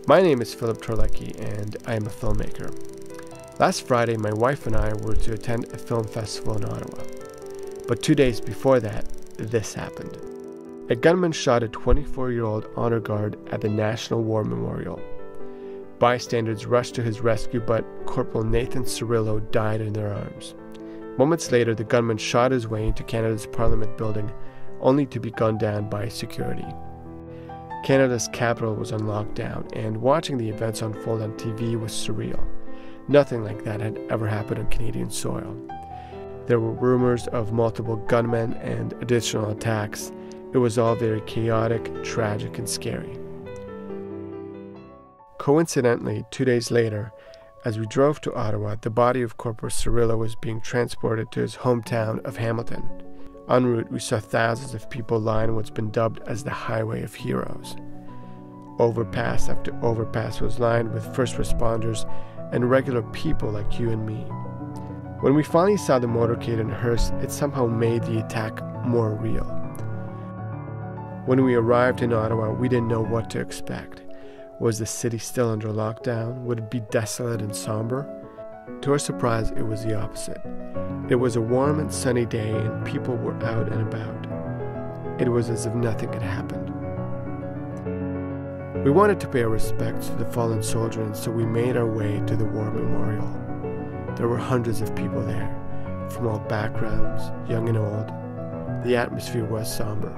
My name is Filip Terlecki, and I am a filmmaker. Last Friday, my wife and I were to attend a film festival in Ottawa. But 2 days before that, this happened. A gunman shot a 24-year-old honor guard at the National War Memorial. Bystanders rushed to his rescue, but Corporal Nathan Cirillo died in their arms. Moments later, the gunman shot his way into Canada's Parliament building, only to be gunned down by security. Canada's capital was on lockdown, and watching the events unfold on TV was surreal. Nothing like that had ever happened on Canadian soil. There were rumors of multiple gunmen and additional attacks. It was all very chaotic, tragic, and scary. Coincidentally, 2 days later, as we drove to Ottawa, the body of Corporal Cirillo was being transported to his hometown of Hamilton. En route, we saw thousands of people line what's been dubbed as the Highway of Heroes. Overpass after overpass was lined with first responders and regular people like you and me. When we finally saw the motorcade and hearse, it somehow made the attack more real. When we arrived in Ottawa, we didn't know what to expect. Was the city still under lockdown? Would it be desolate and somber? To our surprise, it was the opposite. It was a warm and sunny day, and people were out and about. It was as if nothing had happened. We wanted to pay our respects to the fallen soldier, and so we made our way to the War Memorial. There were hundreds of people there, from all backgrounds, young and old. The atmosphere was somber.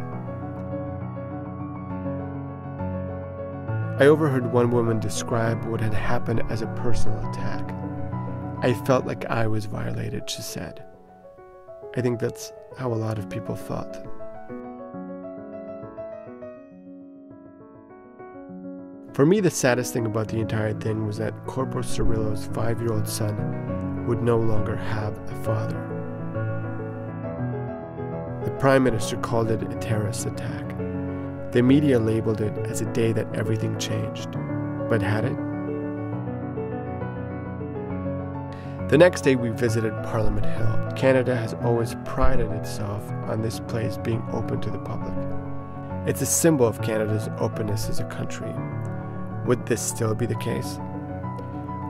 I overheard one woman describe what had happened as a personal attack. I felt like I was violated, she said. I think that's how a lot of people felt. For me, the saddest thing about the entire thing was that Corporal Cirillo's 5-year-old son would no longer have a father. The Prime Minister called it a terrorist attack. The media labeled it as a day that everything changed. But had it? The next day we visited Parliament Hill. Canada has always prided itself on this place being open to the public. It's a symbol of Canada's openness as a country. Would this still be the case?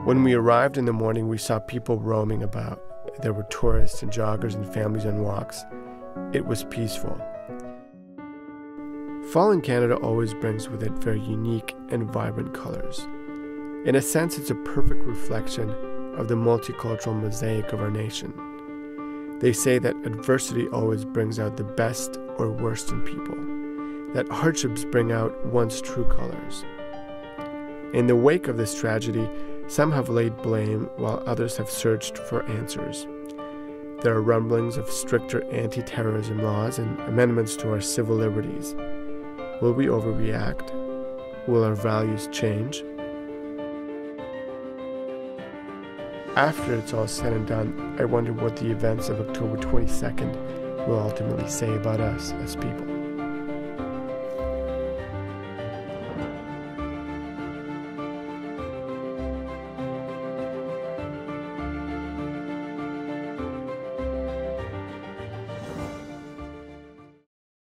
When we arrived in the morning, we saw people roaming about. There were tourists and joggers and families on walks. It was peaceful. Fall in Canada always brings with it very unique and vibrant colors. In a sense, it's a perfect reflection of the multicultural mosaic of our nation. They say that adversity always brings out the best or worst in people, that hardships bring out one's true colors. In the wake of this tragedy, some have laid blame while others have searched for answers. There are rumblings of stricter anti-terrorism laws and amendments to our civil liberties. Will we overreact? Will our values change? After it's all said and done, I wonder what the events of October 22nd will ultimately say about us as people.